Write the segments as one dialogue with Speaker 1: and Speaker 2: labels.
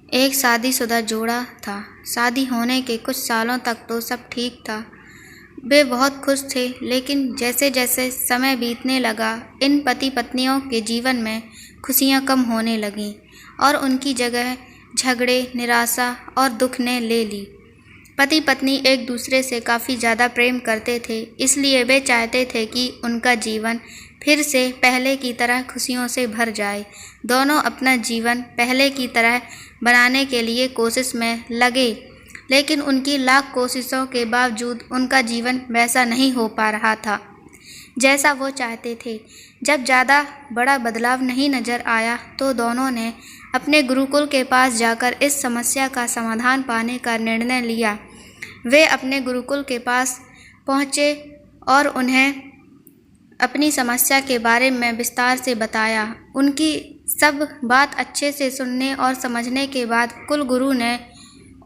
Speaker 1: एक शादीशुदा जोड़ा था। शादी होने के कुछ सालों तक तो सब ठीक था। वे बहुत खुश थे, लेकिन जैसे जैसे समय बीतने लगा, इन पति पत्नियों के जीवन में खुशियां कम होने लगीं और उनकी जगह झगड़े, निराशा और दुख ने ले ली। पति पत्नी एक दूसरे से काफ़ी ज़्यादा प्रेम करते थे, इसलिए वे चाहते थे कि उनका जीवन फिर से पहले की तरह खुशियों से भर जाए। दोनों अपना जीवन पहले की तरह बनाने के लिए कोशिश में लगे, लेकिन उनकी लाख कोशिशों के बावजूद उनका जीवन वैसा नहीं हो पा रहा था जैसा वो चाहते थे। जब ज़्यादा बड़ा बदलाव नहीं नज़र आया तो दोनों ने अपने गुरुकुल के पास जाकर इस समस्या का समाधान पाने का निर्णय लिया। वे अपने गुरुकुल के पास पहुँचे और उन्हें अपनी समस्या के बारे में विस्तार से बताया। उनकी सब बात अच्छे से सुनने और समझने के बाद कुल गुरु ने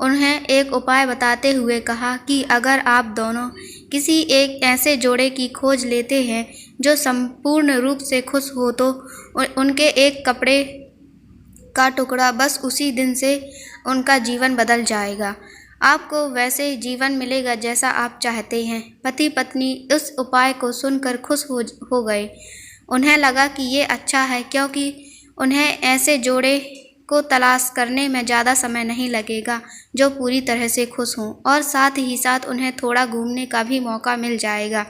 Speaker 1: उन्हें एक उपाय बताते हुए कहा कि अगर आप दोनों किसी एक ऐसे जोड़े की खोज लेते हैं जो संपूर्ण रूप से खुश हो, तो उनके एक कपड़े का टुकड़ा बस उसी दिन से उनका जीवन बदल जाएगा। आपको वैसे जीवन मिलेगा जैसा आप चाहते हैं। पति पत्नी उस उपाय को सुनकर खुश हो गए। उन्हें लगा कि ये अच्छा है, क्योंकि उन्हें ऐसे जोड़े को तलाश करने में ज़्यादा समय नहीं लगेगा जो पूरी तरह से खुश हों, और साथ ही साथ उन्हें थोड़ा घूमने का भी मौका मिल जाएगा।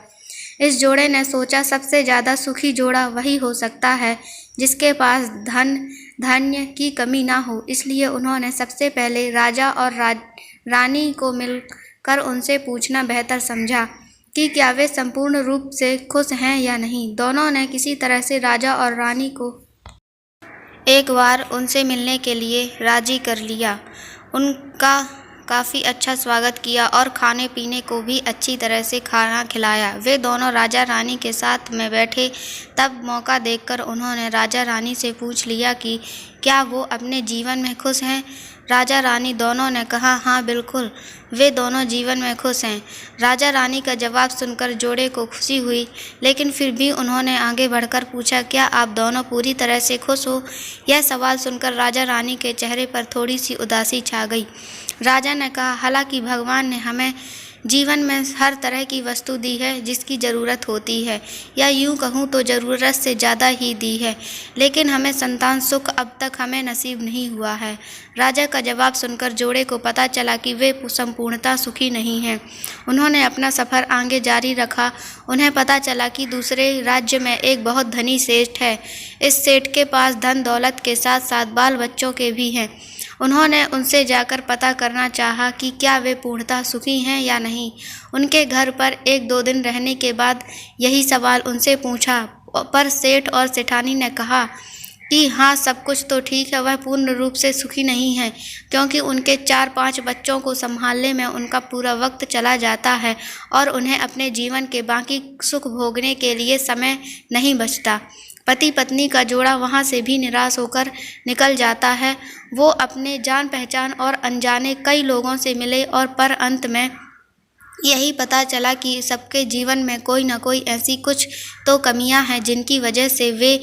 Speaker 1: इस जोड़े ने सोचा, सबसे ज़्यादा सुखी जोड़ा वही हो सकता है जिसके पास धन धान्य की कमी ना हो। इसलिए उन्होंने सबसे पहले राजा और रानी को मिलकर उनसे पूछना बेहतर समझा कि क्या वे संपूर्ण रूप से खुश हैं या नहीं। दोनों ने किसी तरह से राजा और रानी को एक बार उनसे मिलने के लिए राजी कर लिया। उनका काफ़ी अच्छा स्वागत किया और खाने पीने को भी अच्छी तरह से खाना खिलाया। वे दोनों राजा रानी के साथ में बैठे, तब मौका देखकर उन्होंने राजा रानी से पूछ लिया कि क्या वो अपने जीवन में खुश हैं। राजा रानी दोनों ने कहा, हाँ बिल्कुल, वे दोनों जीवन में खुश हैं। राजा रानी का जवाब सुनकर जोड़े को खुशी हुई, लेकिन फिर भी उन्होंने आगे बढ़कर पूछा, क्या आप दोनों पूरी तरह से खुश हो। यह सवाल सुनकर राजा रानी के चेहरे पर थोड़ी सी उदासी छा गई। राजा ने कहा, हालांकि भगवान ने हमें जीवन में हर तरह की वस्तु दी है जिसकी ज़रूरत होती है, या यूँ कहूँ तो ज़रूरत से ज़्यादा ही दी है, लेकिन हमें संतान सुख अब तक हमें नसीब नहीं हुआ है। राजा का जवाब सुनकर जोड़े को पता चला कि वे संपूर्णतः सुखी नहीं हैं। उन्होंने अपना सफ़र आगे जारी रखा। उन्हें पता चला कि दूसरे राज्य में एक बहुत धनी सेठ है। इस सेठ के पास धन दौलत के साथ साथ बाल बच्चों के भी हैं। उन्होंने उनसे जाकर पता करना चाहा कि क्या वे पूर्णतः सुखी हैं या नहीं। उनके घर पर 1-2 दिन रहने के बाद यही सवाल उनसे पूछा, पर सेठ और सेठानी ने कहा कि हाँ, सब कुछ तो ठीक है, वह पूर्ण रूप से सुखी नहीं है, क्योंकि उनके 4-5 बच्चों को संभालने में उनका पूरा वक्त चला जाता है और उन्हें अपने जीवन के बाकी सुख भोगने के लिए समय नहीं बचता। पति पत्नी का जोड़ा वहाँ से भी निराश होकर निकल जाता है। वो अपने जान पहचान और अनजाने कई लोगों से मिले, और पर अंत में यही पता चला कि सबके जीवन में कोई न कोई ऐसी कुछ तो कमियां हैं जिनकी वजह से वे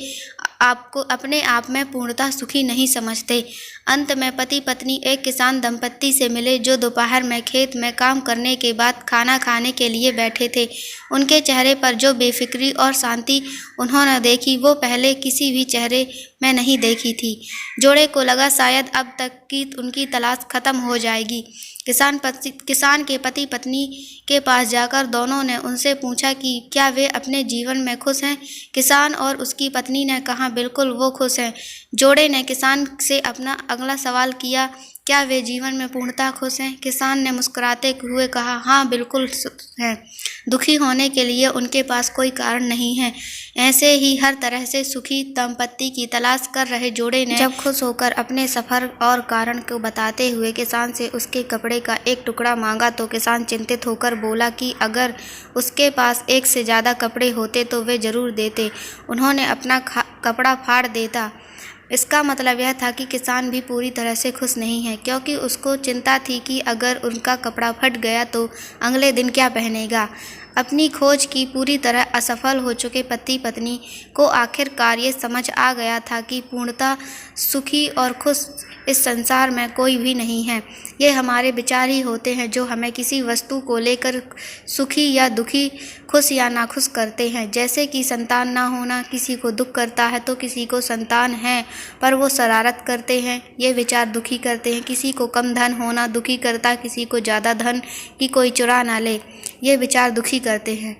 Speaker 1: आपको अपने आप में पूर्णतः सुखी नहीं समझते। अंत में पति पत्नी एक किसान दंपत्ति से मिले जो दोपहर में खेत में काम करने के बाद खाना खाने के लिए बैठे थे। उनके चेहरे पर जो बेफिक्री और शांति उन्होंने देखी, वो पहले किसी भी चेहरे में नहीं देखी थी। जोड़े को लगा शायद अब तक की उनकी तलाश खत्म हो जाएगी। किसान के पति पत्नी के पास जाकर दोनों ने उनसे पूछा कि क्या वे अपने जीवन में खुश हैं। किसान और उसकी पत्नी ने कहा, बिल्कुल, वो खुश हैं। जोड़े ने किसान से अपना अगला सवाल किया, क्या वे जीवन में पूर्णतः खुश हैं। किसान ने मुस्कुराते हुए कहा, हाँ बिल्कुल हैं। दुखी होने के लिए उनके पास कोई कारण नहीं है। ऐसे ही हर तरह से सुखी दंपत्ति की तलाश कर रहे जोड़े ने जब खुश होकर अपने सफ़र और कारण को बताते हुए किसान से उसके कपड़े का एक टुकड़ा मांगा, तो किसान चिंतित होकर बोला कि अगर उसके पास एक से ज़्यादा कपड़े होते तो वे ज़रूर देते, उन्होंने अपना कपड़ा फाड़ देता। इसका मतलब यह था कि किसान भी पूरी तरह से खुश नहीं है, क्योंकि उसको चिंता थी कि अगर उनका कपड़ा फट गया तो अगले दिन क्या पहनेगा। अपनी खोज की पूरी तरह असफल हो चुके पति पत्नी को आखिरकार ये समझ आ गया था कि पूर्णतः सुखी और खुश इस संसार में कोई भी नहीं है। ये हमारे विचार ही होते हैं जो हमें किसी वस्तु को लेकर सुखी या दुखी, खुश या नाखुश करते हैं। जैसे कि संतान ना होना किसी को दुख करता है तो किसी को संतान है पर वो शरारत करते हैं, ये विचार दुखी करते हैं। किसी को कम धन होना दुखी करता है, किसी को ज़्यादा धन कि कोई चुरा ना ले, ये विचार दुखी करते हैं।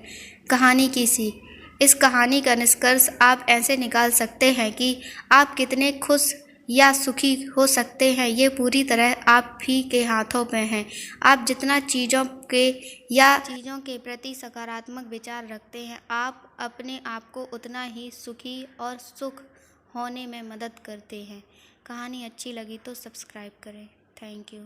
Speaker 1: कहानी की सीख। इस कहानी का निष्कर्ष आप ऐसे निकाल सकते हैं कि आप कितने खुश या सुखी हो सकते हैं ये पूरी तरह आप ही के हाथों में है। आप जितना चीज़ों के प्रति सकारात्मक विचार रखते हैं, आप अपने आप को उतना ही सुखी और सुख होने में मदद करते हैं। कहानी अच्छी लगी तो सब्सक्राइब करें। Thank you.